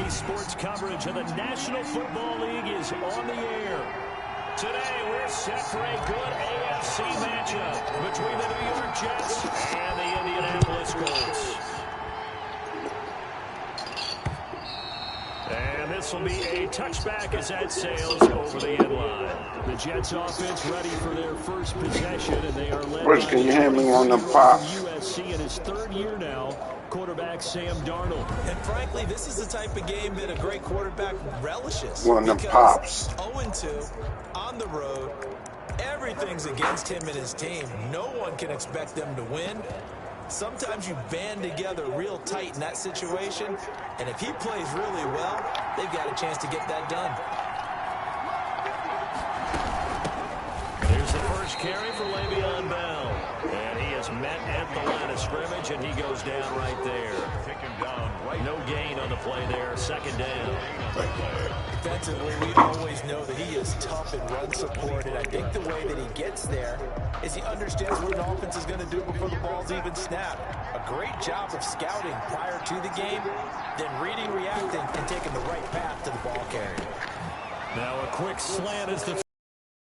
NBC Sports coverage of the National Football League is on the air. Today, we're set for a good AFC matchup between the New York Jets and the Indianapolis Colts. And this will be a touchback as that sails over the end line. The Jets offense ready for their first possession, and they are led Rich, by can you hand me one of them pops? USC in his third year now, quarterback Sam Darnold. And frankly, this is the type of game that a great quarterback relishes. One of them pops. 0-2 on the road. Everything's against him and his team. No one can expect them to win. Sometimes you band together real tight in that situation, and if he plays really well, they've got a chance to get that done. Here's the first carry for Le'Veon Bell. And he is met at the line of scrimmage, and he goes down right there. No gain on the play there. Second down. Defensively, we always know that he is tough and run support, and I think the way that he gets there is he understands what an offense is going to do before the ball's even snapped. A great job of scouting prior to the game, then reading, reacting, and taking the right path to the ball carrier. Now a quick slant is the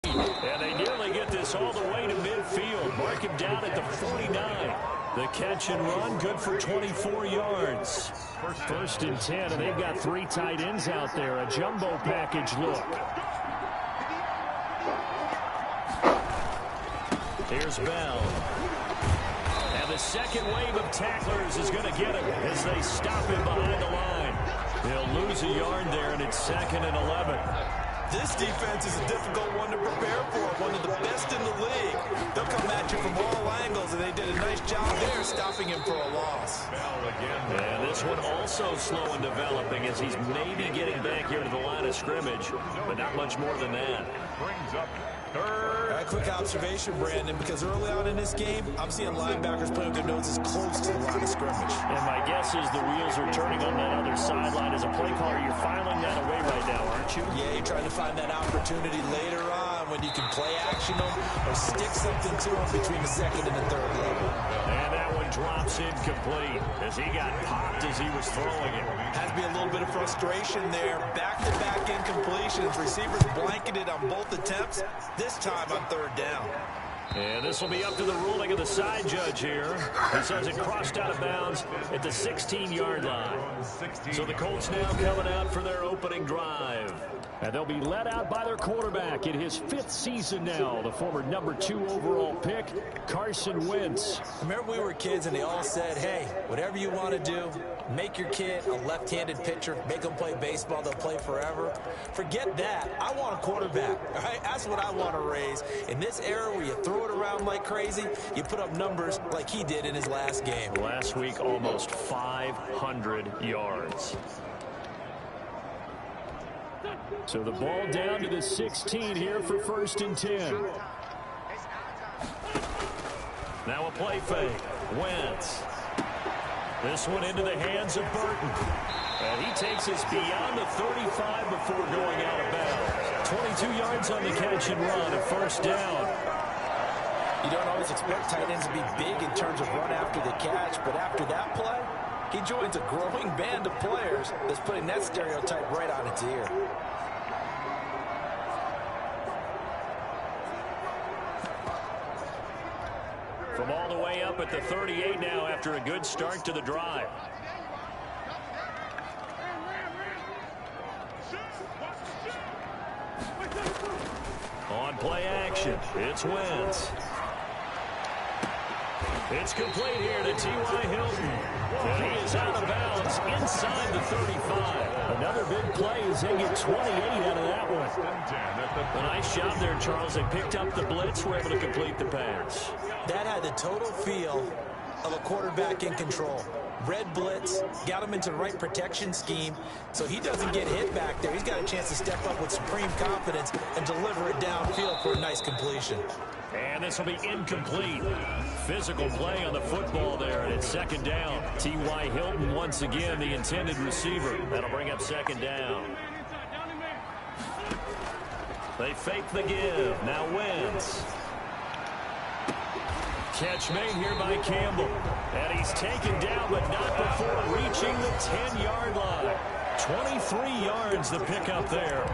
and they nearly get this all the way to midfield. Mark him down at the 49. The catch and run, good for 24 yards. First and 10, and they've got three tight ends out there. A jumbo package look. Here's Bell. And the second wave of tacklers is going to get him as they stop him behind the line. He'll lose a yard there, and it's 2nd and 11. This defense is a difficult one to prepare for, one of the best in the league. They'll come at you from all angles, and they did a nice job there stopping him for a loss. And this one also slow in developing as he's maybe getting back here to the line of scrimmage, but not much more than that. Brings up third. A quick observation, Brandon, because early on in this game, I'm seeing linebackers putting their noses close to the line of scrimmage. And my guess is the wheels are turning on that other sideline. As a play caller, you're filing that away right now, aren't you? Yeah, you're trying to find that opportunity later on when you can play action them or stick something to them between the second and the third level. And that one drops incomplete as he got popped as he was throwing it. Has to be a little bit of frustration there. Back-to-back incompletions. Receivers blanketed on both attempts, this time on third down. And this will be up to the ruling of the side judge here. He says it crossed out of bounds at the 16-yard line. So the Colts now coming out for their opening drive. And they'll be led out by their quarterback in his 5th season now, the former number 2 overall pick, Carson Wentz. Remember we were kids and they all said, hey, whatever you want to do, make your kid a left-handed pitcher, make them play baseball, they'll play forever. Forget that. I want a quarterback. All right? That's what I want to raise. In this era where you throw it around like crazy, you put up numbers like he did in his last game. Last week, almost 500 yards. So the ball down to the 16 here for 1st and 10. Now a play fake. Wentz. This one into the hands of Burton. And he takes us beyond the 35 before going out of bounds. 22 yards on the catch and run, a 1st down. You don't always expect tight ends to be big in terms of run after the catch, but after that play, he joins a growing band of players that's putting that stereotype right on its ear. From all the way up at the 38 now after a good start to the drive. On play action, it's Wentz. It's complete here to T.Y. Hilton. And he is out of bounds inside the 35. Another big play as they get 28 out of that one. A nice job there, Charles. They picked up the blitz, were able to complete the pass. That had the total feel of a quarterback in control. Red blitz, got him into the right protection scheme, so he doesn't get hit back there. He's got a chance to step up with supreme confidence and deliver it downfield for a nice completion. And this will be incomplete. Physical play on the football there, and it's 2nd down. T.Y. Hilton once again the intended receiver. That'll bring up 2nd down. They fake the give. Now Wentz. Catch made here by Campbell. And he's taken down, but not before reaching the 10-yard line. 23 yards the pickup there.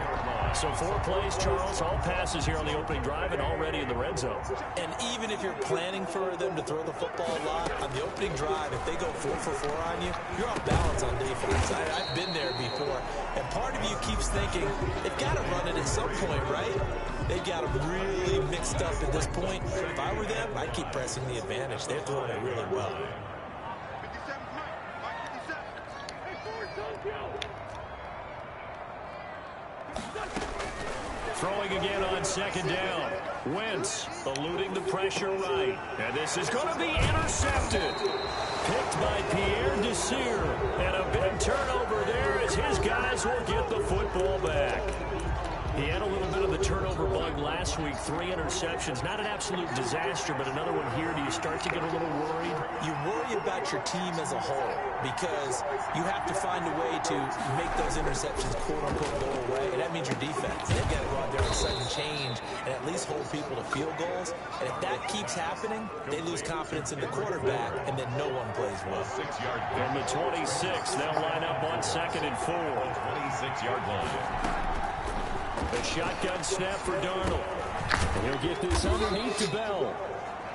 So 4 plays, Charles, all passes here on the opening drive and already in the red zone. And even if you're planning for them to throw the football a lot, on the opening drive, if they go 4 for 4 on you, you're off balance on defense. I've been there before. And part of you keeps thinking, they've got to run it at some point, right? They've got them really mixed up at this point. If I were them, I'd keep pressing the advantage. They're throwing it really well. Throwing again on second down. Wentz eluding the pressure right. And this is going to be intercepted. Picked by Pierre Desir. And a big turnover there as his guys will get the football back. He had a little bit of the turnover bug last week. 3 interceptions. Not an absolute disaster, but another one here. Do you start to get a little worried? You worry about your team as a whole because you have to find a way to make those interceptions quote-unquote go away, and that means your defense. They've got to go out there and sudden change and at least hold people to field goals. And if that keeps happening, they lose confidence in the quarterback, and then no one plays well. From the 26, they'll line up on 2nd and 4. 26-yard line. The shotgun snap for Darnold. And he'll get this underneath to Bell.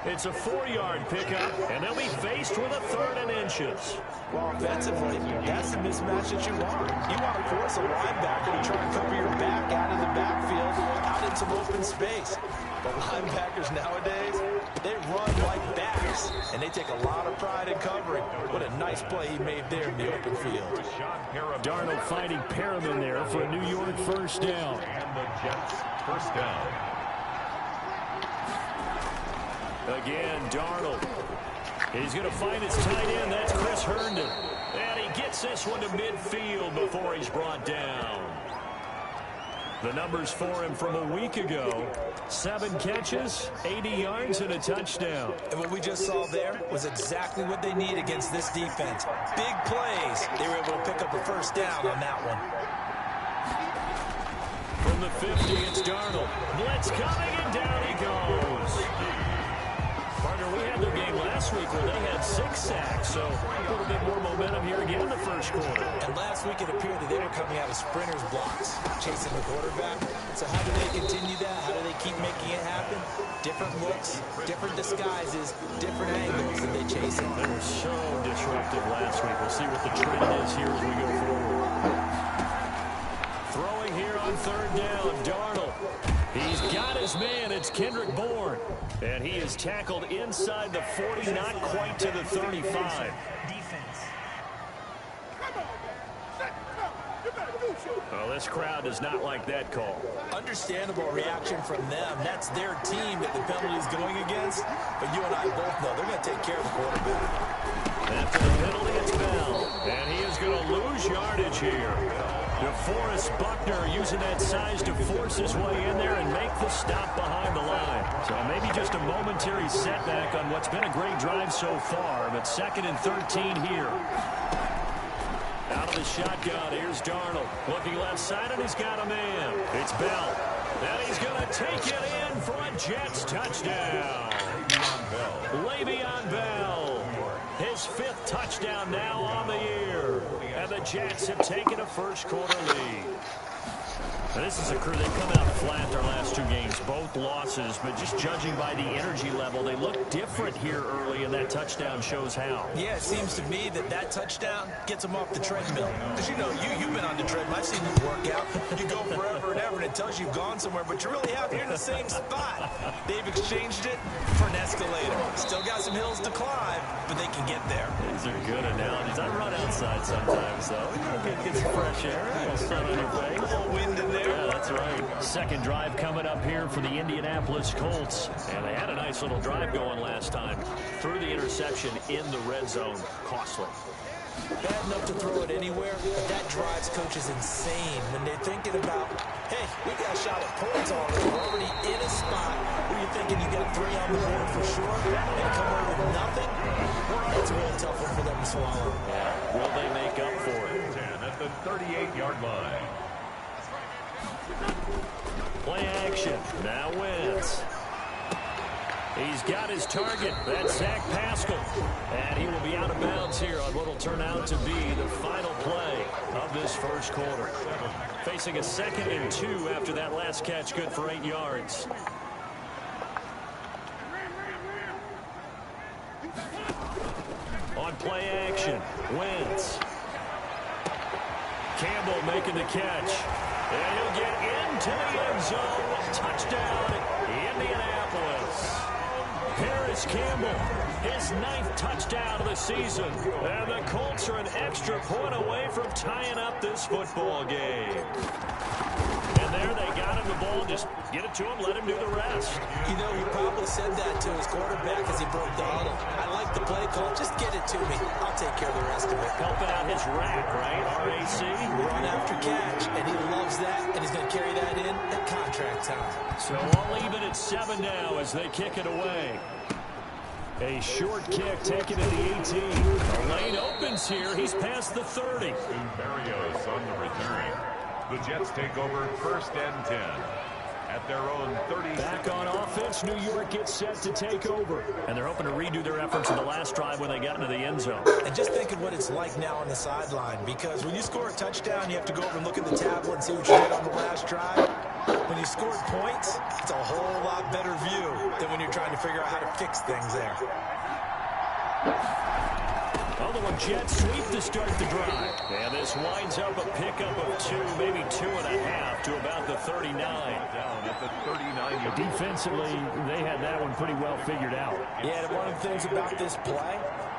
It's a 4-yard pickup, and they'll be faced with a 3rd and inches. Well, offensively, that's the mismatch that you want. You want to force a linebacker to try and cover your back out of the backfield, out in some open space. But linebackers nowadays, they run like backs, and they take a lot of pride in covering. What a nice play he made there in the open field. Darnold finding Perriman there for a New York first down. And the Jets first down. Again, Darnold. He's going to find his tight end. That's Chris Herndon. And he gets this one to midfield before he's brought down. The numbers for him from a week ago. 7 catches, 80 yards, and a touchdown. And what we just saw there was exactly what they need against this defense. Big plays. They were able to pick up a first down on that one. From the 50, it's Darnold. Blitz coming, and down he goes. Partner, we had their game last week where they had 6 sacks, so a little bit more momentum here again in the first quarter. And last week it appeared that they were coming out of sprinters blocks, chasing the quarterback. So how do they continue that? How do they keep making it happen? Different looks, different disguises, different angles that they chase it. They were so disruptive last week. We'll see what the trend is here as we go forward. Throwing here on 3rd down, Darnold. He's got his man. It's Kendrick Bourne. And he is tackled inside the 40, not quite to the 35. Well, this crowd does not like that call. Understandable reaction from them. That's their team that the penalty is going against. But you and I both know they're going to take care of the quarterback. After the penalty, it's Bell. And he is going to lose yardage here. DeForest Buckner using that size to force his way in there and make the stop behind the line. So maybe just a momentary setback on what's been a great drive so far. But 2nd and 13 here. Out of the shotgun, here's Darnold. Looking left side, and he's got a man. It's Bell. And he's going to take it in for a Jets touchdown. Le'Veon Bell. His 5th touchdown now on the year. And the Jets have taken a first quarter lead. Now, this is a crew that come out flat their last 2 games, both losses, but just judging by the energy level, they look different here early, and that touchdown shows how. Yeah, it seems to me that touchdown gets them off the treadmill. Because, you know, you've been on the treadmill. I've seen you work out. You go forever and ever, and it tells you you've gone somewhere, but you really have. You're in the same spot. They've exchanged it for an escalator. Still got some hills to climb, but they can get there. These are good analogies. I run outside sometimes, though. Get some fresh air, a little sun on your face. A little wind in there. Yeah, that's right. Second drive coming up here for the Indianapolis Colts. And they had a nice little drive going last time. Threw the interception in the red zone. Costly. Bad enough to throw it anywhere, but that drives coaches insane when they're thinking about, hey, we got a shot at points already. We're already in a spot where you're thinking you got 3 on the board for sure, and come away with nothing. It's a real tough one for them to swallow. Yeah. Will they make up for it? At the 38-yard line. Play action. Now Wentz. He's got his target. That's Zach Pascal. And he will be out of bounds here on what will turn out to be the final play of this first quarter. Facing a 2nd and 2 after that last catch, good for 8 yards. On play action, Wentz. Campbell making the catch. And he'll get into the end zone. Touchdown, Indianapolis. Paris Campbell, his 9th touchdown of the season. And the Colts are an extra point away from tying up this football game. And there they got him the ball. Just get it to him, let him do the rest. You know, he probably said that to his quarterback as he broke the huddle. I like the play call. Just get it to me. I'll take care of the rest of it. Helping out his rack, right? RAC. Run after catch, and he loves that, and he's going to carry that in at contract time. So all even at 7 now as they kick it away. A short kick taken at the 18. The lane opens here. He's past the 30. Barrios on the return. The Jets take over 1st and 10 at their own 30. Back on offense, New York gets set to take over. And they're hoping to redo their efforts in the last drive when they got into the end zone. And just think of what it's like now on the sideline, because when you score a touchdown, you have to go over and look at the tablet and see what you did on the last drive. When you scored points, it's a whole lot better view than when you're trying to figure out how to fix things there. Although a jet sweep to start the drive. And this winds up a pickup of 2, maybe 2.5 to about the 39. Down at the 39. Defensively, they had that one pretty well figured out. Yeah, and one of the things about this play,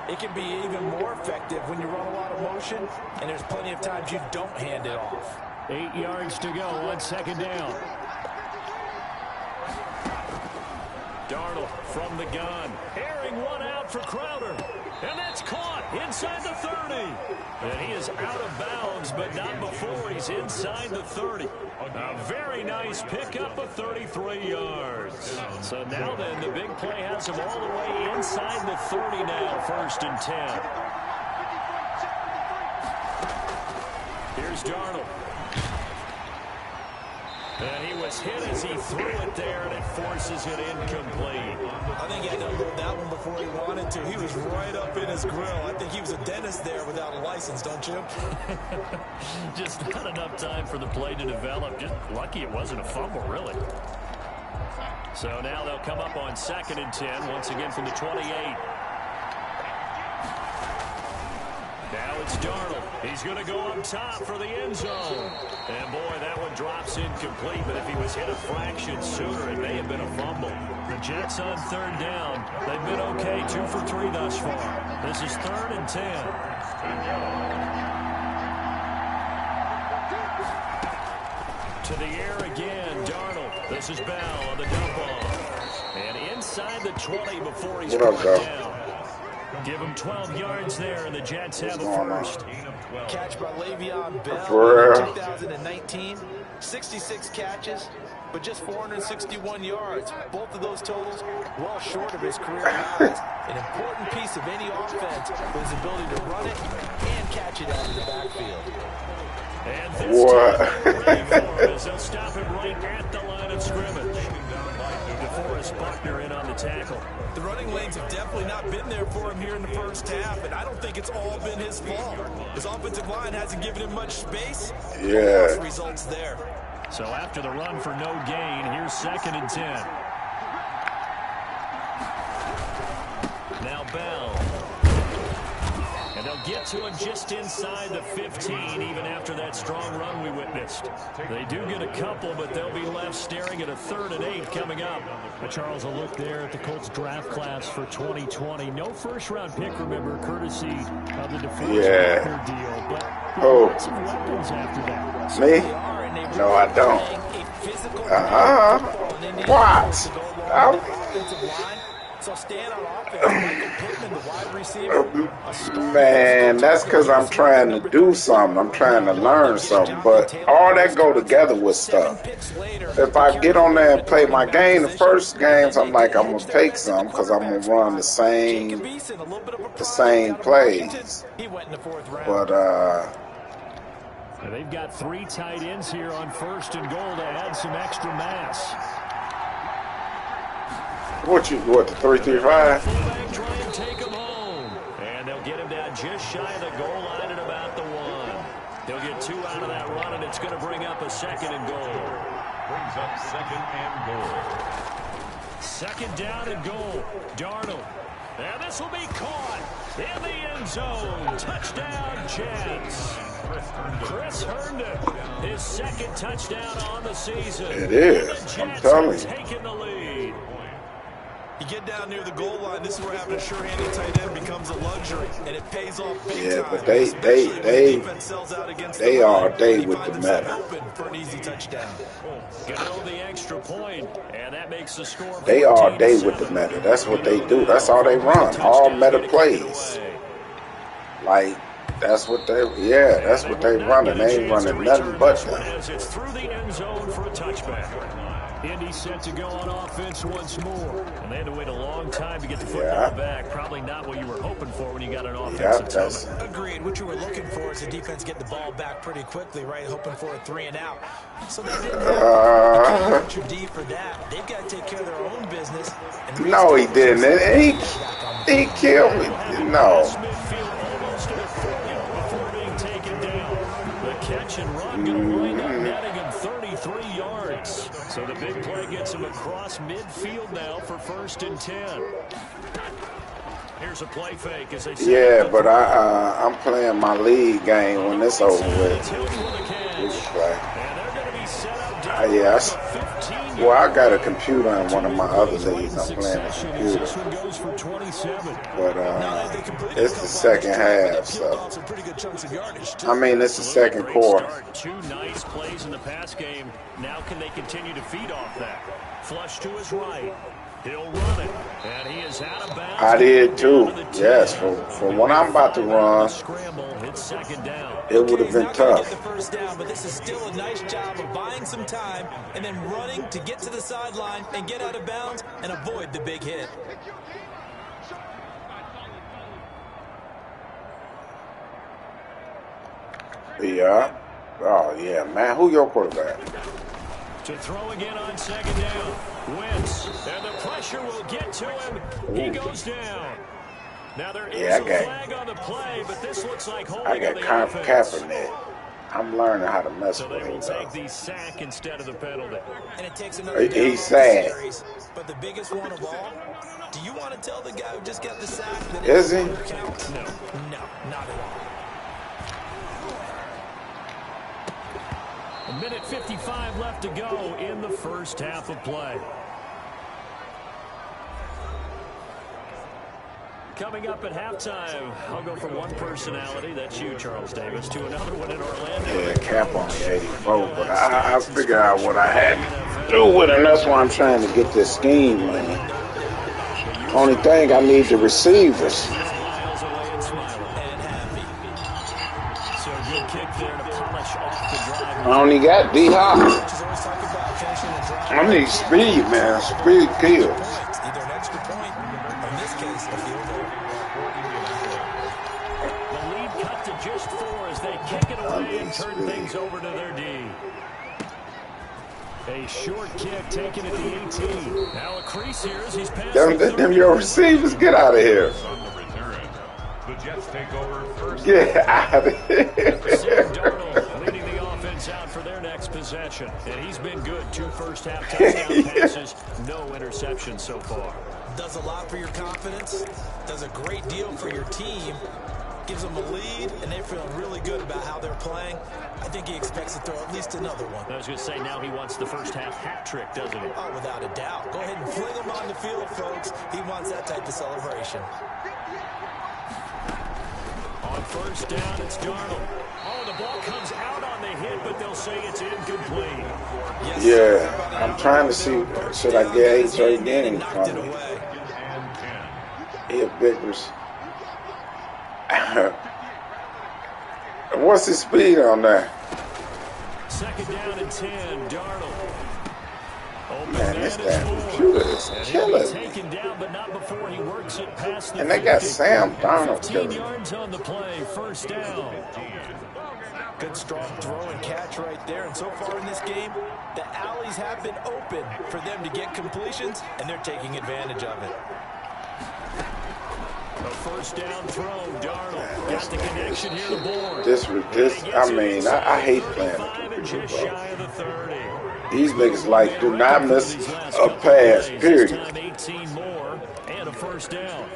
it can be even more effective when you run a lot of motion, and there's plenty of times you don't hand it off. 8 yards to go on 2nd down. Darnold from the gun. Airing one out for Crowder. And that's caught inside the 30. And he is out of bounds, but not before he's inside the 30. A very nice pickup of 33 yards. So now then, the big play has him all the way inside the 30 now, 1st and 10. Here's Darnold. And he was hit as he threw it there, and it forces it incomplete. I think he had to unload that one before he wanted to. He was right up in his grill. I think he was a dentist there without a license, don't you? Just not enough time for the play to develop. Just lucky it wasn't a fumble, really. So now they'll come up on 2nd and 10, once again from the 28. Now it's Darnold. He's going to go up top for the end zone. And, boy, that one drops incomplete. But if he was hit a fraction sooner, it may have been a fumble. The Jets on 3rd down. They've been okay, 2 for 3 thus far. This is 3rd and 10. To the air again, Darnold. This is Bell on the dump off. And inside the 20 before he's brought down. Give him 12 yards there, and the Jets have a first. Catch by Le'Veon Bell in 2019. 66 catches, but just 461 yards. Both of those totals well short of his career highs. An important piece of any offense was his ability to run it and catch it out of the backfield. And this time they're ready for him as they'll stop him right at the line of scrimmage. DeForest Buckner in on the tackle. The running lanes have definitely not been there for him here in the first half, and I don't think it's all been his fault. His offensive line hasn't given him much space. Yeah. Results there. So after the run for no gain, here's 2nd and 10. Now Bell. And they'll get to him just inside the 15, even after that strong run we witnessed. They do get a couple, but they'll be left staring at a 3rd and 8 coming up. Charles, a look there at the Colts draft class for 2020. No first-round pick, remember, courtesy of the DeForest Buckner deal. But lots of weapons after that. Me? No, I don't. What? So stand on offense, Michael Pittman, the wide receiver. Man, that's because I'm trying to do something. I'm trying to learn something. But all that go together with stuff. If I get on there and play my game, the first games, I'm like, I'm going to take some because I'm going to run the same plays. But, they've got 3 tight ends here on 1st and goal to add some extra mass. What, the 3-3-5? Fullback try and take him home. And they'll get him down just shy of the goal line at about the 1. They'll get 2 out of that run, and it's going to bring up a 2nd and goal. Brings up 2nd and goal. 2nd down and goal. Darnold. And this will be caught in the end zone. Touchdown, Jets. Chris Herndon, his 2nd touchdown on the season. It is. I'm telling you. Taking the lead. You get down near the goal line, this is where having a sure-handed tight end becomes a luxury, and it pays off big time. But they all day with the meta. Open for an easy touchdown. Go the extra point, and that makes the score. They all day with the meta. That's what they do. That's all they run. All meta plays. Like, that's what they running. They ain't running nothing but that. It's through the end zone for a touchback. Indy set to go on offense once more. And they had to wait a long time to get the football back. Probably not what you were hoping for when you got an offensive touchdown. Agreed. What you were looking for is the defense get the ball back pretty quickly, right? Hoping for a 3 and out. So they didn't have your D for that. They've got to take care of their own business. No, he didn't. He killed me. No. Catch and run going to wind up netting him 33 yards. So the big play gets him across midfield now for 1st and 10. Here's a play fake as they but I'm playing my league game when it's over with. Well, I got a computer in one of my other leagues. I'm playing a computer. But it's the 2nd half, so. I mean, it's the 2nd quarter. 2 nice plays in the pass game. Now can they continue to feed off that? Flush to his right. He'll run it. And he is out of bounds. I did too. Yes, for what I'm about to run, it would have been tough. The first down, but this is still a nice job of buying some time and then running to get to the sideline and get out of bounds and avoid the big hit. Yeah. Oh, yeah, man. Who your quarterback? To throw again on 2nd down. Wentz. And the pressure will get to him. He goes down. Now there is a flag on the play, but this looks like holding on the offense. Kaepernick. I'm learning how to mess with him. So they will take the sack instead of the penalty. And it takes another down. He's sad. But the biggest one of all, do you want to tell the guy who just got the sack that is he? No, not at all. A minute 55 left to go in the first half of play. Coming up at halftime, I'll go from one personality, that's you, Charles Davis, to another one in Orlando. Yeah, Cap on 84, but I figured out what I had to do with it, and that's why I'm trying to get this scheme, man. Only thing, I need the receivers. Miles away and smiling. And happy. So good kick there to polish off the drive. I only got D-Hop. I need speed, man. Speed kills. Either an extra point, or in this case, a field goal. The lead cut to just 4 as they kick it away and turn things over to their D. A short kick taken at the 18. Now a crease here as he's passing. Them your receivers, get out of here. The Jets take over first. Get out of here. Sam Darnold leading the offense out for their next possession. And he's been good. 2 first-half touchdown passes. No interceptions so far. Does a lot for your confidence. Does a great deal for your team. Gives them a lead, and they're feeling really good about how they're playing. I think he expects to throw at least another one. I was going to say, now he wants the first-half hat trick, doesn't he? Oh, without a doubt. Go ahead and fling him on the field, folks. He wants that type of celebration. On first down, it's Darnold. Oh, the ball comes out on the hit, but they'll say it's incomplete. Yeah, I'm trying to see, should I get A.J. Denning from him? He a Biggers. What's his speed on that? 2nd down and 10, Darnold. Man, this damn computer is killing me. Taken down, but not before he works it past the And they got Sam Darnold 15 killing me. yards on the play, first down. Good, strong throw and catch right there. And so far in this game, the alleys have been open for them to get completions, and they're taking advantage of it. A first down throw. Darnold got the connection here to board. I mean, I hate playing the just shy of the 30. These niggas like do not miss a pass, period. 18 more and a first down.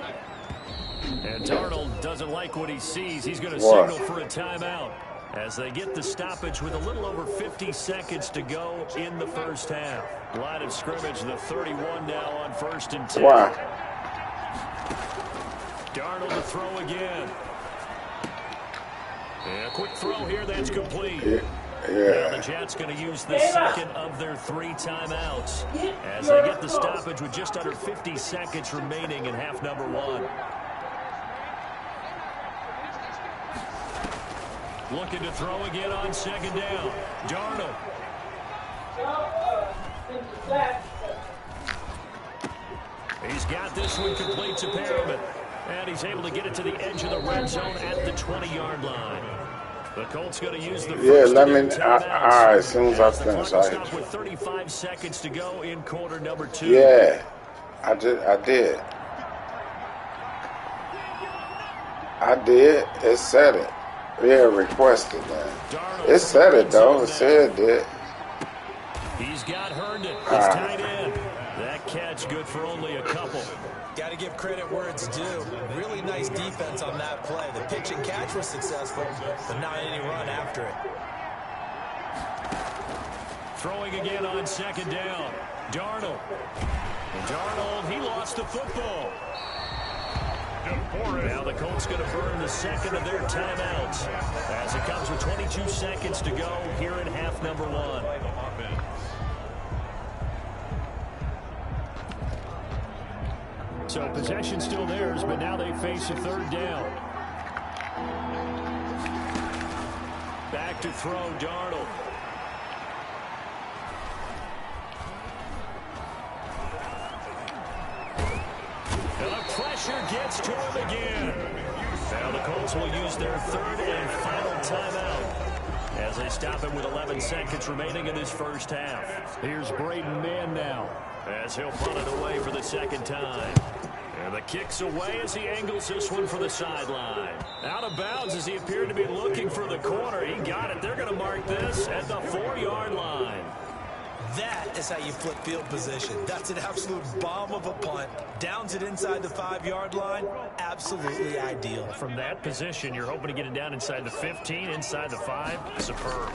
And Darnold doesn't like what he sees. He's going to signal for a timeout as they get the stoppage with a little over 50 seconds to go in the first half. Line of scrimmage, the 31 now on 1st and 10. Darnold to throw again. And a quick throw here, that's complete. Now the Jets going to use the second of their 3 timeouts as they get the stoppage with just under 50 seconds remaining in half number 1. Looking to throw again on 2nd down. Darnold. He's got this one complete to Perriman. And he's able to get it to the edge of the red zone at the 20-yard line. The Colts going to use the first all right, as soon as I finish, I stop with 35 seconds to go in quarter number 2. Yeah, I did. It said it. Yeah, requested that. It said it, though. It said it. He's got Herndon, his tight end. That catch good for only a couple. Got to give credit where it's due. Really nice defense on that play. The pitch and catch was successful, but not any run after it. Throwing again on 2nd down. Darnold. And Darnold, he lost the football. Now the Colts going to burn the second of their timeouts as it comes with 22 seconds to go here in half number 1. So possession still theirs, but now they face a 3rd down. Back to throw, Darnold. And the pressure gets to him again. Now the Colts will use their 3rd and final timeout as they stop it with 11 seconds remaining in this first half. Here's Braden Mann now as he'll punt it away for the 2nd time. And the kick's away as he angles this one for the sideline. Out of bounds as he appeared to be looking for the corner. He got it. They're going to mark this at the 4-yard line. That is how you flip field position. That's an absolute bomb of a punt. Downs it inside the 5-yard line. Absolutely ideal. From that position, you're hoping to get it down inside the 15, inside the 5. Superb.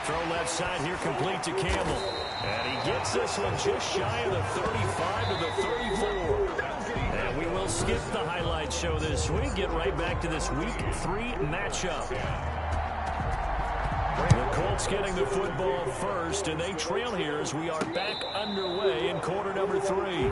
Throw left side here complete to Campbell. And he gets this one just shy of the 35 to the 34. And we will skip the highlight show this week. Get right back to this Week 3 matchup. The Colts getting the football first, and they trail here as we are back underway in quarter number 3.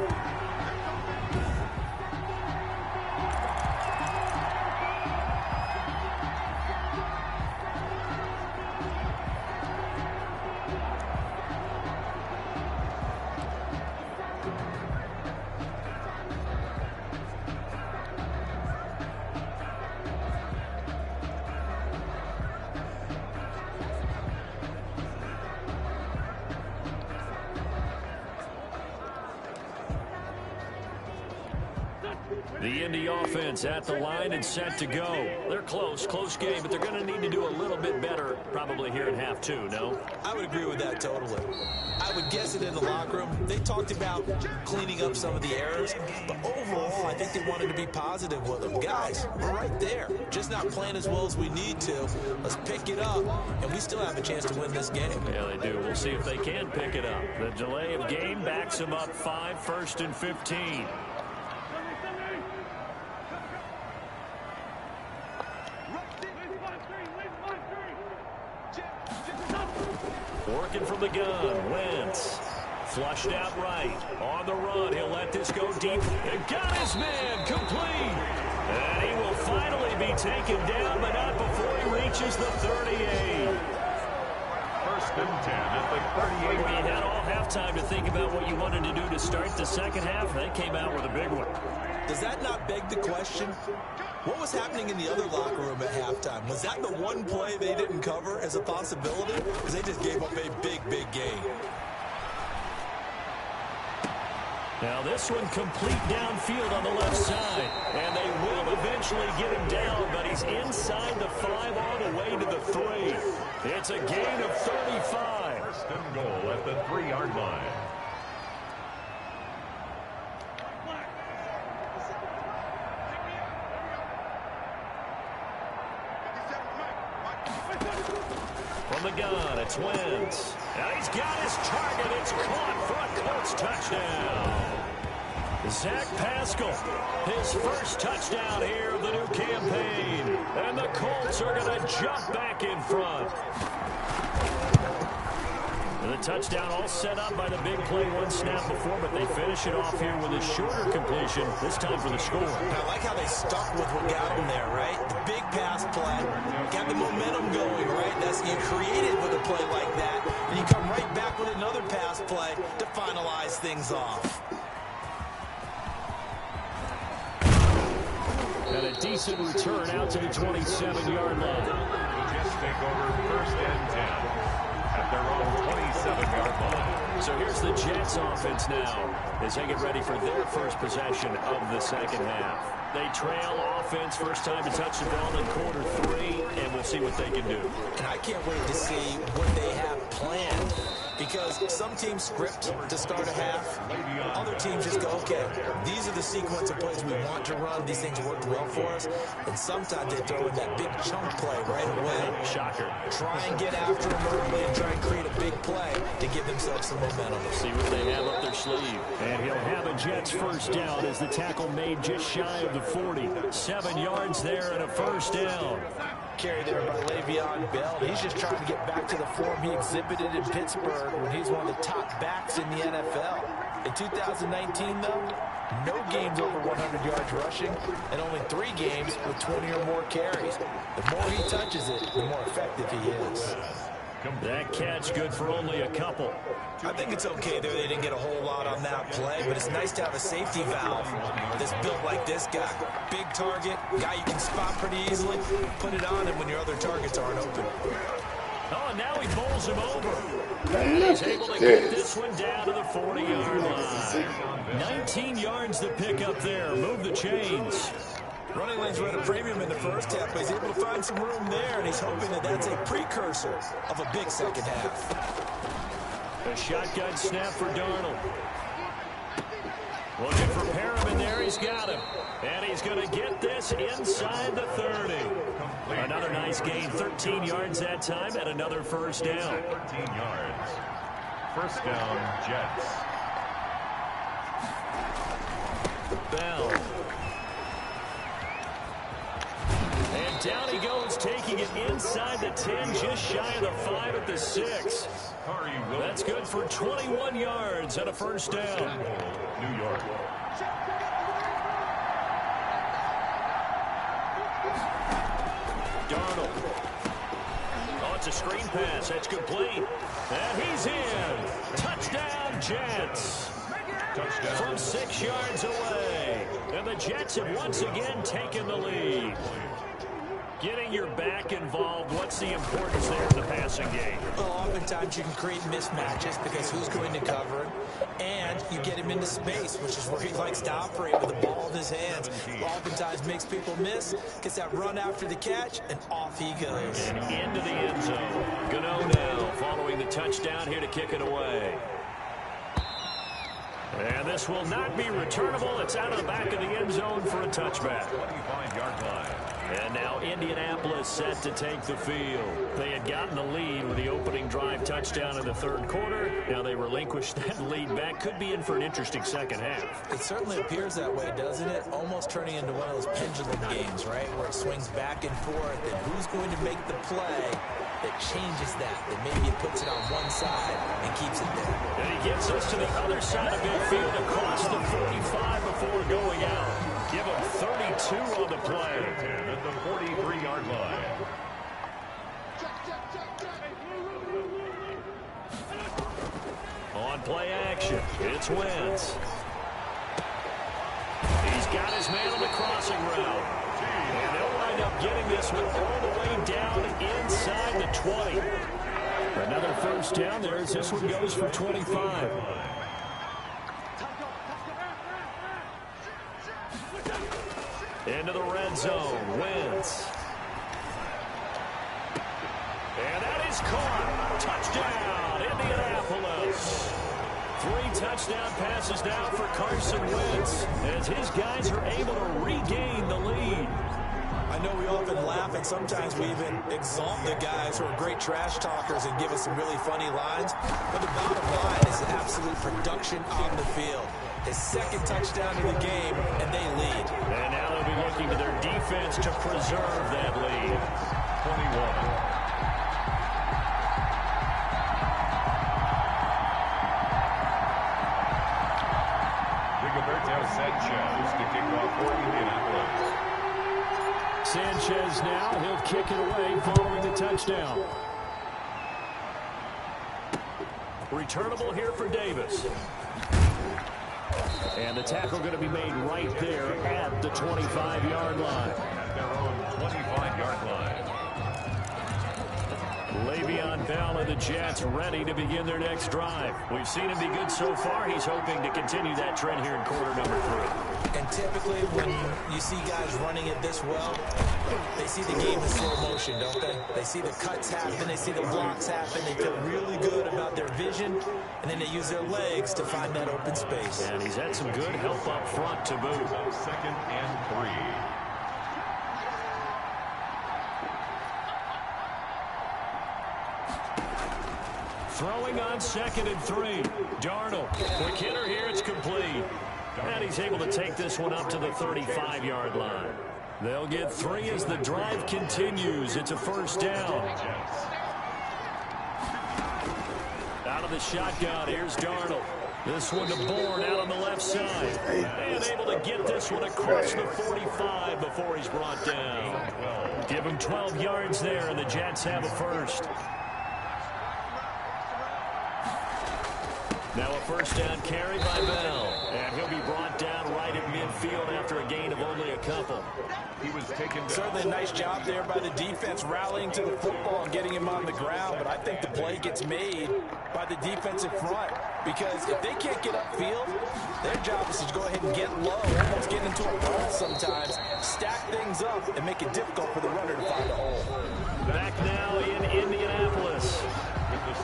The Indy offense at the line and set to go. They're close game, but they're going to need to do a little bit better probably here in half 2, no? I would agree with that totally. I would guess it in the locker room. They talked about cleaning up some of the errors, but overall, I think they wanted to be positive with them. Guys, we're right there. Just not playing as well as we need to. Let's pick it up, and we still have a chance to win this game. Yeah, they do. We'll see if they can pick it up. The delay of game backs them up 5, 1st and 15. Working from the gun, Wentz. Flushed out right. On the run, he'll let this go deep. And got his man complete. And he will finally be taken down, but not before he reaches the 38. First and 10 at the 38. Well, you had all halftime to think about what you wanted to do to start the second half. They came out with a big one. Does that not beg the question? What was happening in the other locker room at halftime? Was that the one play they didn't cover as a possibility? Because they just gave up a big, big gain. Now this one complete downfield on the left side. And they will eventually get him down, but he's inside the 5 all the way to the 3. It's a gain of 35. First and goal at the 3-yard line. From the gun, it's Wentz. Now he's got his target. It's caught for a Colts touchdown. Zach Pascal, his first touchdown here of the new campaign. And the Colts are going to jump back in front. And the touchdown all set up by the big play one snap before, but they finish it off here with a shorter completion, this time for the score. I like how they stuck with what got them there, right? The big pass play, got the momentum going, right? That's you created with a play like that, and you come right back with another pass play to finalize things off. And a decent return out to the 27-yard line. The Jets take over first and 10 at their own 27-yard line. So here's the Jets offense now as they get ready for their first possession of the second half. They trail offense, first time to touch the ball in quarter 3, and we'll see what they can do. And I can't wait to see what they have planned, because some teams script to start a half. Other teams just go, okay, these are the sequence of plays we want to run. These things worked well for us. And sometimes they throw in that big chunk play right away. Shocker. Try and get after them early and try and create a big play to give themselves some momentum. See what they have up their sleeve. And he'll have a Jets first down as the tackle made just shy of the 40. 7 yards there and a first down. Carry there by Le'Veon Bell. He's just trying to get back to the form he exhibited in Pittsburgh when he's one of the top backs in the NFL. In 2019, though, no games over 100 yards rushing and only 3 games with 20 or more carries. The more he touches it, the more effective he is. That catch good for only a couple. I think it's okay there. They didn't get a whole lot on that play, but it's nice to have a safety valve that's built like this guy. Big target, guy you can spot pretty easily. Put it on him when your other targets aren't open. Oh, and now he bowls him over. Man, He's look able to at get this. this one down to the 40-yard line. 19 yards to pick up there. Move the chains. Running lanes were at a premium in the first half, but he's able to find some room there, and he's hoping that that's a precursor of a big second half. A shotgun snap for Darnold. Looking for Perriman there. He's got him. And he's going to get this inside the 30. Another nice gain. 13 yards that time and another first down. 13 yards. First down, Jets. Bell. And down he goes, taking it inside the 10, just shy of the 5 at the 6. That's good for 21 yards and a first down. New York. Darnold. Oh, it's a screen pass. That's complete. And he's in. Touchdown, Jets. Touchdown. From 6 yards away. And the Jets have once again taken the lead. Getting your back involved, what's the importance there in the passing game? Well, oftentimes you can create mismatches because who's going to cover him, and you get him into space, which is where he likes to operate with the ball in his hands. Oftentimes makes people miss, gets that run after the catch, and off he goes. And into the end zone. Gano now following the touchdown here to kick it away. And this will not be returnable. It's out of the back of the end zone for a touchback. 25-yard line. And now Indianapolis set to take the field. They had gotten the lead with the opening drive touchdown in the third quarter. Now they relinquished that lead back. Could be in for an interesting second half. It certainly appears that way, doesn't it? Almost turning into one of those pendulum games, right? Where it swings back and forth. And who's going to make the play that changes that maybe it puts it on one side and keeps it there. And he gets us to the other side of midfield across the 45 before going out. Give him 32 on the play. At the 43-yard line. On play action, it's Wentz. He's got his man on the crossing route. And they'll wind up getting this one all the way down inside the 20. Another first down there as this one goes for 25. Into the red zone, Wentz. And that is caught. Touchdown, Indianapolis. 3 touchdown passes now for Carson Wentz as his guys are able to regain the lead. I know we often laugh and sometimes we even exalt the guys who are great trash talkers and give us some really funny lines. But the bottom line is absolute production on the field. His second touchdown of the game, and they lead. And now they'll be looking to their defense to preserve that lead. 21. Sanchez to kick off for Indianapolis. Sanchez now, he'll kick it away following the touchdown. Returnable here for Davis. And the tackle going to be made right there at the 25-yard line. At their own 25-yard line. Le'Veon Bell and the Jets ready to begin their next drive. We've seen him be good so far. He's hoping to continue that trend here in quarter number 3. And typically when you see guys running it this well, they see the game in slow motion, don't they? They see the cuts happen, they see the blocks happen, they feel really good about their vision, and then they use their legs to find that open space. And he's had some good help up front to boot. 2nd and 3. Throwing on 2nd and 3. Darnold. Quick hitter here. It's complete. And he's able to take this one up to the 35-yard line. They'll get 3 as the drive continues. It's a first down. Out of the shotgun. Here's Darnold. This one to Bourne out on the left side. And able to get this one across the 45 before he's brought down. Give him 12 yards there, and the Jets have a first. Now a first down carry by Bell. And he'll be brought down right at midfield after a gain of only a couple. He was taken down. Certainly a nice job there by the defense rallying to the football and getting him on the ground. But I think the play gets made by the defensive front. Because if they can't get upfield, their job is to go ahead and get low, almost get into a ball sometimes, stack things up, and make it difficult for the runner to find a hole. Back now in Indianapolis.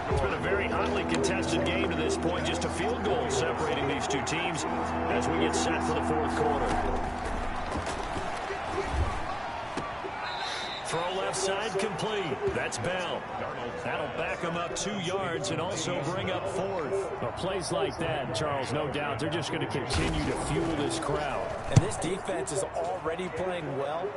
It's been a very hotly contested game to this point. Just a field goal separating these two teams as we get set for the fourth quarter. Throw left side complete. That's Bell. That'll back him up 2 yards and also bring up 4th. Well, plays like that, Charles, no doubt, they're just going to continue to fuel this crowd. And this defense is already playing well,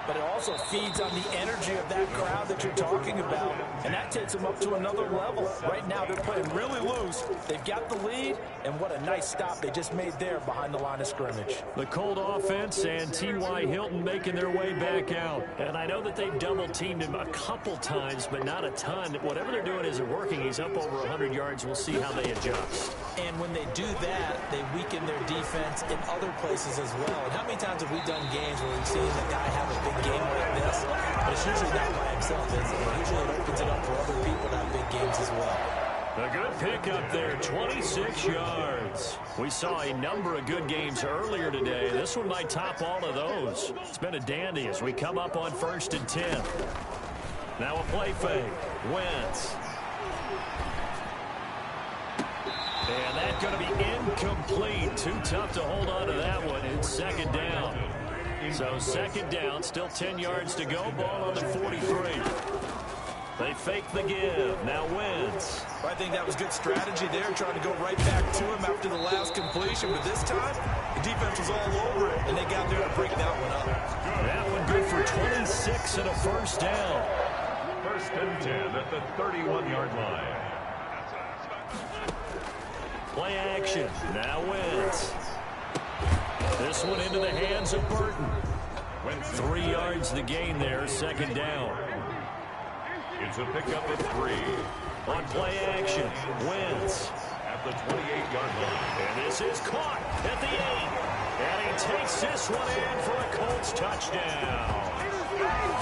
but it also feeds on the energy of that crowd that you're talking about, and that takes them up to another level. Right now, they're playing really loose. They've got the lead, and what a nice stop they just made there behind the line of scrimmage. The Colt offense and T.Y. Hilton making their way back out. And I know that they've double-teamed him a couple times, but not a ton. Whatever they're doing isn't working. He's up over 100 yards. We'll see how they adjust. And when they do that, they weaken their defense in other places as well. And how many times have we done games where we've seen a guy have a big game like this? But it's usually not by himself, is it? Usually it opens it up for other people to have big games as well. A good pickup there, 26 yards. We saw a number of good games earlier today. This one might top all of those. It's been a dandy as we come up on 1st and 10. Now a play fake. Wentz. And that's going to be incomplete. Too tough to hold on to that one. It's 2nd down. So 2nd down, still 10 yards to go. Ball on the 43. They fake the give. Now Wentz. I think that was good strategy there, trying to go right back to him after the last completion. But this time, the defense was all over it, and they got there to break that one up. That one good for 26 and a first down. 1st and 10 at the 31-yard line. Play action. Now Wentz. This one into the hands of Burton. 3 yards the gain there, 2nd down. It's a pickup of 3. On play action, Wentz. at the 28-yard line. And this is caught at the 8. And he takes this one in for a Colts touchdown.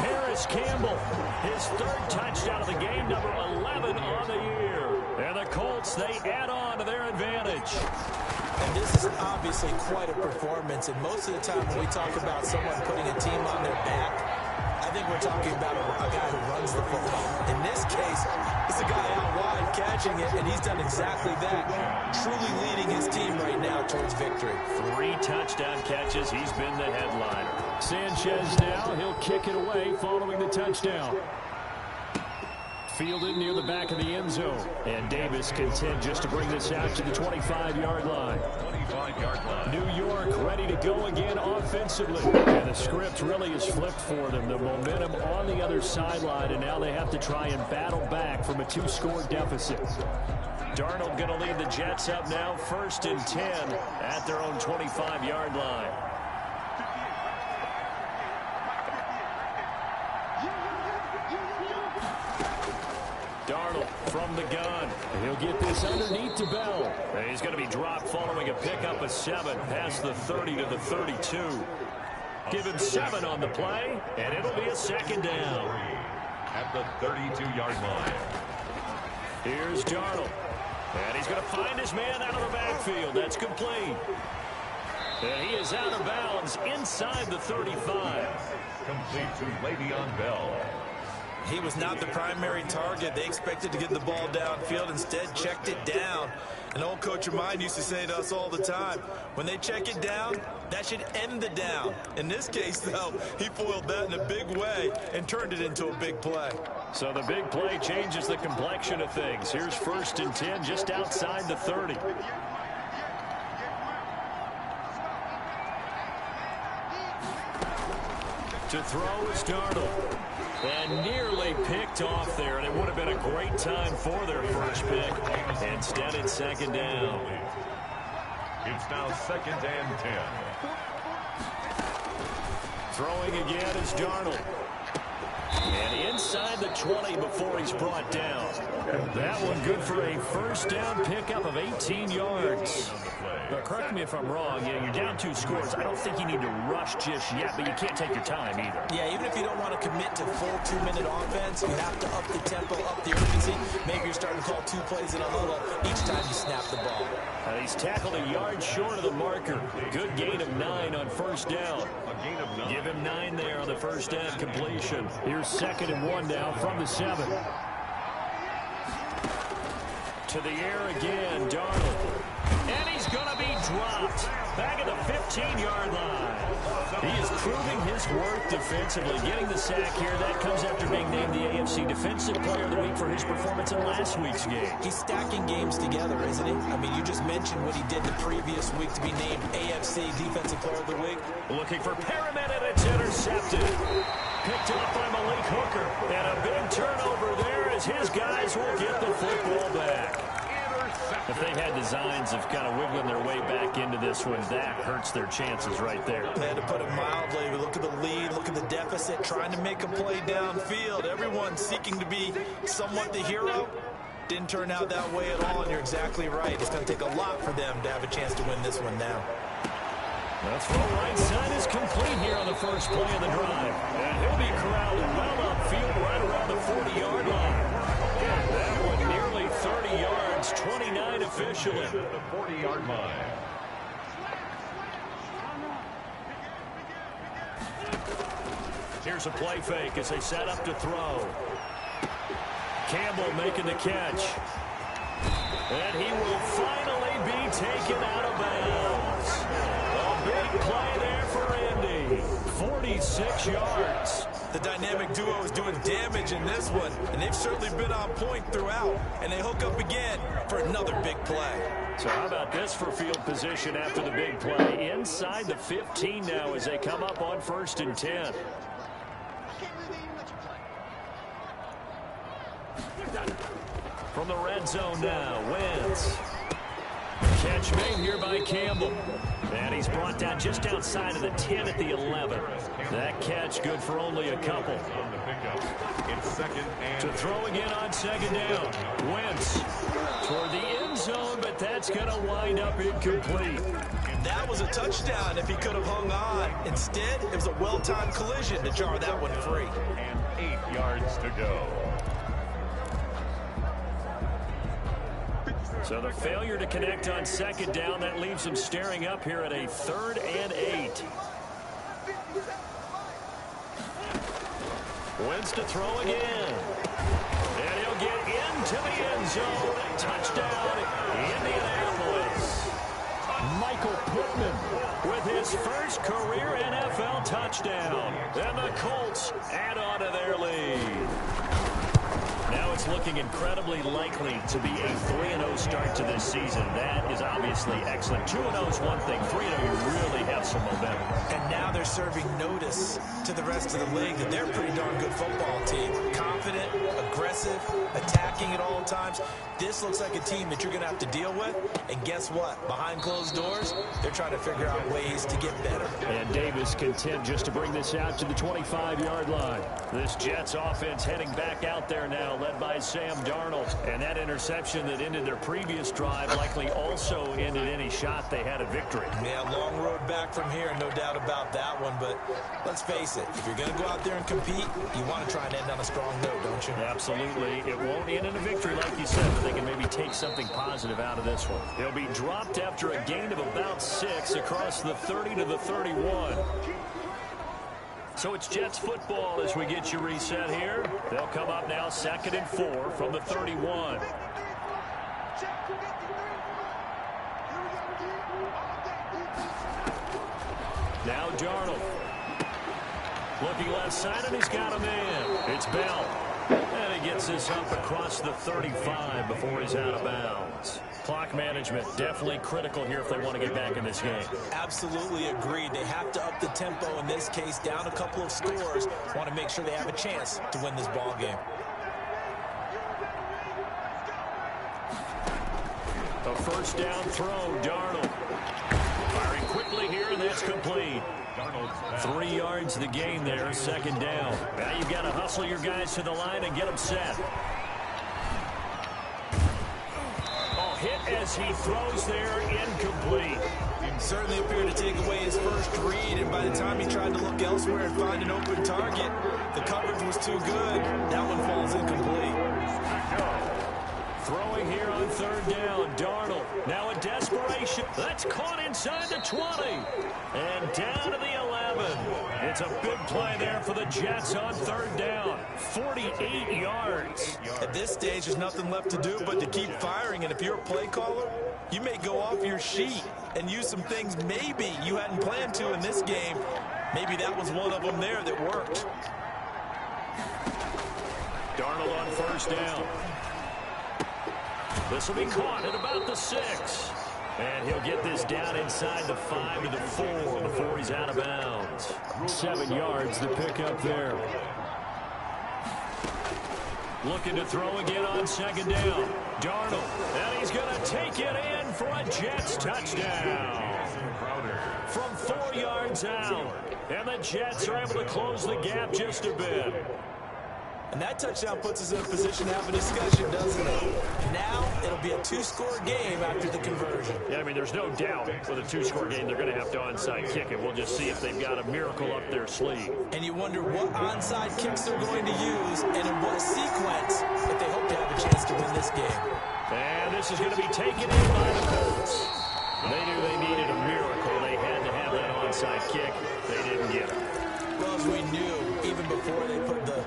Harris Campbell, his 3rd touchdown of the game, number 11 on the year. And the Colts, they add on to their advantage. And this is obviously quite a performance. And most of the time when we talk about someone putting a team on their back, I think we're talking about a guy who runs the football. In this case, it's a guy out wide catching it, and he's done exactly that. Truly leading his team right now towards victory. 3 touchdown catches. He's been the headliner. Sanchez now, he'll kick it away following the touchdown. Fielded near the back of the end zone. And Davis content just to bring this out to the 25-yard line. 25-yard line. New York ready to go again offensively. And the script really is flipped for them. The momentum on the other sideline, and now they have to try and battle back from a 2-score deficit. Darnold going to lead the Jets up now, 1st and 10 at their own 25-yard line. Darnold from the gun. He'll get this underneath to Bell. And he's going to be dropped following a pickup of 7 past the 30 to the 32. Give him 7 on the play, and it'll be a 2nd down. At the 32-yard line. Here's Darnold. And he's going to find his man out of the backfield. That's complete. And he is out of bounds inside the 35. Complete to Le'Veon Bell. He was not the primary target. They expected to get the ball downfield. Instead, checked it down. An old coach of mine used to say to us all the time, when they check it down, that should end the down. In this case, though, he foiled that in a big way and turned it into a big play. So the big play changes the complexion of things. Here's 1st and 10 just outside the 30. To throw is Darnold. And nearly picked off there, and it would have been a great time for their first pick. Instead, it's 2nd down. It's now 2nd and 10. Throwing again is Darnold. And inside the 20 before he's brought down. That one good for a 1st down pickup of 18 yards. But correct me if I'm wrong, you're down 2 scores. I don't think you need to rush just yet, but you can't take your time either. Yeah, even if you don't want to commit to full 2-minute offense, you have to up the tempo, up the urgency. Maybe you're starting to call 2 plays in a huddle each time you snap the ball. He's tackled a yard short of the marker. Good gain of 9 on 1st down. A gain of 9. Give him 9 there on the 1st down completion. Here's 2nd and 1 now from the 7. To the air again, Darnold. And he's going to be dropped back at the 15-yard line. He is proving his worth defensively. Getting the sack here, that comes after being named the AFC Defensive Player of the Week for his performance in last week's game. He's stacking games together, isn't he? I mean, you just mentioned what he did the previous week to be named AFC Defensive Player of the Week. Looking for Perriman, and it's intercepted. Picked off by Malik Hooker. And a big turnover there as his guys will get the football back. If they had designs of kind of wiggling their way back into this one, that hurts their chances right there. They had to put it mildly. We look at the lead, look at the deficit, trying to make a play downfield. Everyone seeking to be somewhat the hero. Didn't turn out that way at all, and you're exactly right. It's going to take a lot for them to have a chance to win this one now. That's full right side is complete here on the first play of the drive. And he'll be corralled well upfield right around the 40-yard line. That one nearly 30 yards, 29 officially. At the 40-yard line. Here's a play fake as they set up to throw. Campbell making the catch. And he will finally be taken out of bounds. A big play there for Indy. 46 yards. The dynamic duo is doing damage in this one, and they've certainly been on point throughout. And they hook up again for another big play. So how about this for field position after the big play? Inside the 15 now as they come up on 1st and 10. From the red zone now, Wentz. Catch made here by Campbell. And he's brought down just outside of the 10 at the 11. That catch good for only a couple. On the pickup. It's 2nd and To throw again on 2nd down. Wentz toward the end end zone, but that's going to wind up incomplete. That was a touchdown if he could have hung on. Instead, it was a well-timed collision to jar that one free. And 8 yards to go. So the failure to connect on second down, that leaves him staring up here at a 3rd and 8. Wins to throw again. And he'll get into the end zone. Touchdown, Indianapolis. Michael Pittman with his first career NFL touchdown. And the Colts add on to their lead. Now it's looking incredibly likely to be a 3-0 start to this season. That is obviously excellent. 2-0 is one thing. 3-0, you really have some momentum. And now they're serving notice to the rest of the league that they're a pretty darn good football team. Confident, aggressive, attacking at all times. This looks like a team that you're going to have to deal with. And guess what? Behind closed doors, they're trying to figure out ways to get better. And Davis content just to bring this out to the 25-yard line. This Jets offense heading back out there now, led by Sam Darnold. And that interception that ended their previous drive likely also ended any shot they had at victory. Yeah, long road back from here, no doubt about that one. But let's face it, if you're going to go out there and compete, you want to try and end on a strong note, don't you? Absolutely. It won't end in a victory, like you said, but they can maybe take something positive out of this one. He'll be dropped after a gain of about 6 across the 30 to the 31. So it's Jets football as we get you reset here. They'll come up now 2nd and 4 from the 31. Now Darnold. Looking left side, and he's got a man. It's Bell. And he gets this up across the 35 before he's out of bounds. Clock management definitely critical here if they want to get back in this game. Absolutely agreed. They have to up the tempo in this case, down a couple of scores. Want to make sure they have a chance to win this ball game. A first down throw, Darnold. Firing quickly here, and that's complete. 3 yards the gain there, 2nd down. Now you've got to hustle your guys to the line and get them set. Oh, hit as he throws there, incomplete. Certainly appeared to take away his first read, and by the time he tried to look elsewhere and find an open target, the coverage was too good. That one falls incomplete. Throwing here on 3rd down, Darnold. Now in desperation. That's caught inside the 20. And down to the 11. It's a big play there for the Jets on 3rd down. 48 yards. At this stage, there's nothing left to do but to keep firing. And if you're a play caller, you may go off your sheet and use some things maybe you hadn't planned to in this game. Maybe that was one of them there that worked. Darnold on 1st down. This will be caught at about the 6. And he'll get this down inside the 5 to the 4 before he's out of bounds. 7 yards the pickup there. Looking to throw again on 2nd down. Darnold. And he's going to take it in for a Jets touchdown. From 4 yards out. And the Jets are able to close the gap just a bit. And that touchdown puts us in a position to have a discussion, doesn't it? Now, it'll be a 2-score game after the conversion. Yeah, I mean, there's no doubt with a 2-score game, they're going to have to onside kick it. We'll just see if they've got a miracle up their sleeve. And you wonder what onside kicks they're going to use and in what sequence if they hope to have a chance to win this game. And this is going to be taken in by the Colts. They knew they needed a miracle. They had to have that onside kick. They didn't get it. Well, as we knew, even before they put the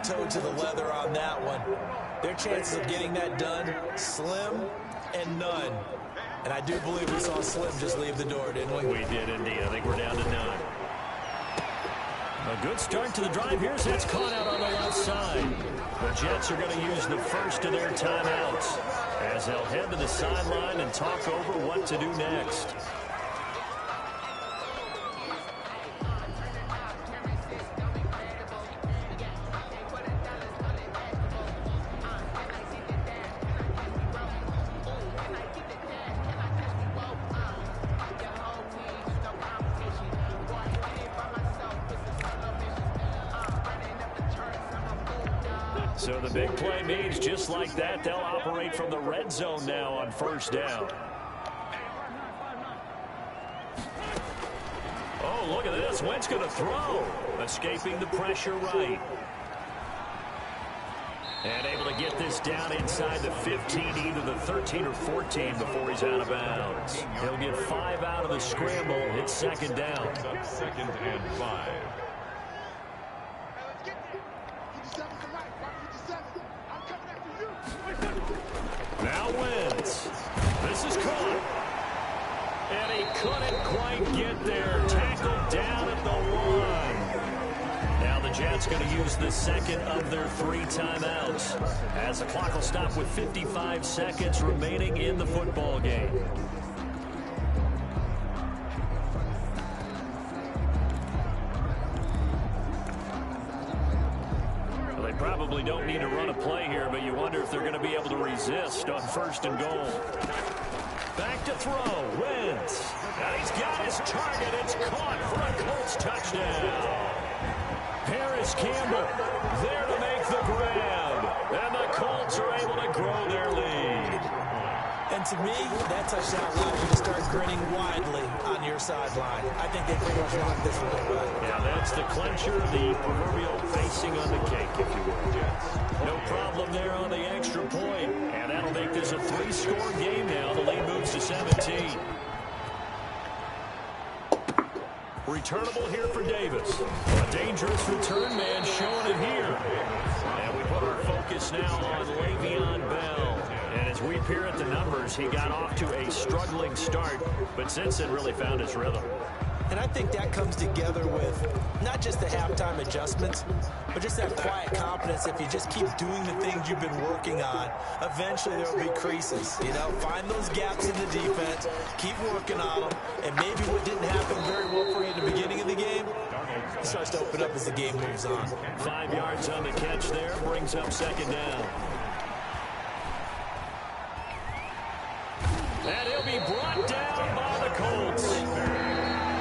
toe to the leather on that one, their chances of getting that done, slim and none. And I do believe we saw Slim just leave the door, didn't we? We did indeed. I think we're down to none. A good start to the drive here. That's caught out on the left side. The Jets are going to use the first of their timeouts as they'll head to the sideline and talk over what to do next. So the big play means just like that, they'll operate from the red zone now on first down. Oh, look at this. Wentz going to throw. Escaping the pressure right. And able to get this down inside the 15, either the 13 or 14 before he's out of bounds. He'll get 5 out of the scramble. It's second down. Second and 5. Now Wentz. This is caught. And he couldn't quite get there. Tackled down at the 1. Now the Jets going to use the second of their 3 timeouts, as the clock will stop with 55 seconds remaining in the football game. Well, they probably don't need to run a play here, but you wonder if they're going to be able to resist on first and goal. Back to throw. Wentz. And he's got his target. It's caught for a Colts touchdown. Paris Campbell there to make the grab. And the Colts are able to grow their lead. And to me, that touchdown allows you to start grinning widely on your sideline. I think they pretty much locked this one away. Yeah, that's the clincher, the proverbial icing on the cake, if you will, Jets. No problem there on the extra point. And that'll make this a 3-score game now. The lead moves to 17. Returnable here for Davis. A dangerous return man showing it here. And we put our focus now on Le'Veon Bell. And as we peer at the numbers, he got off to a struggling start, but since then really found his rhythm. And I think that comes together with not just the halftime adjustments, but just that quiet confidence. If you just keep doing the things you've been working on, eventually there will be creases. You know, find those gaps in the defense, keep working on them, and maybe what didn't happen very well for you in the beginning of the game, it starts to open up as the game moves on. 5 yards on the catch there, brings up second down. And he'll be brought down by the Colts.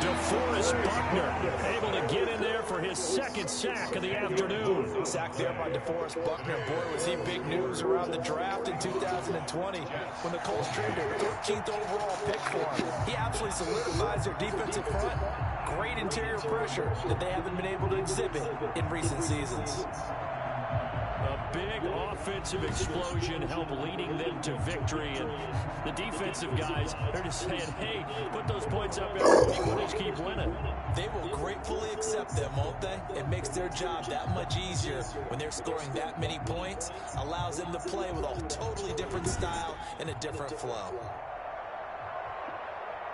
DeForest Buckner able to get in there for his second sack of the afternoon. Sack there by DeForest Buckner. Boy, was he big news around the draft in 2020 when the Colts traded their 13th overall pick for him. He absolutely solidifies their defensive front. Great interior pressure that they haven't been able to exhibit in recent seasons. A big offensive explosion helped leading them to victory, and the defensive guys are just saying, hey, put those points up every week, we'll just keep winning. They will gratefully accept them, won't they? It makes their job that much easier when they're scoring that many points, allows them to play with a totally different style and a different flow.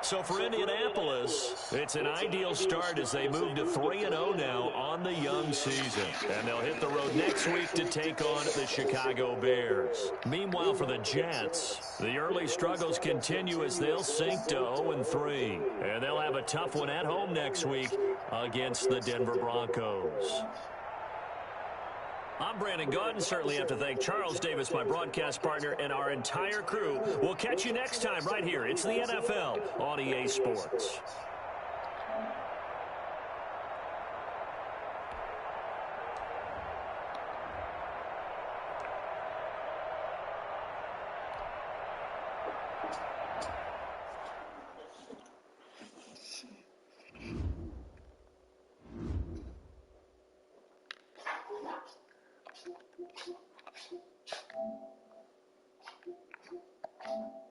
So for Indianapolis, it's an ideal start as they move to 3-0 now on the young season. And they'll hit the road next week to take on the Chicago Bears. Meanwhile, for the Jets, the early struggles continue as they'll sink to 0-3. And they'll have a tough one at home next week against the Denver Broncos. I'm Brandon Gaudin. Certainly have to thank Charles Davis, my broadcast partner, and our entire crew. We'll catch you next time right here. It's the NFL on EA Sports.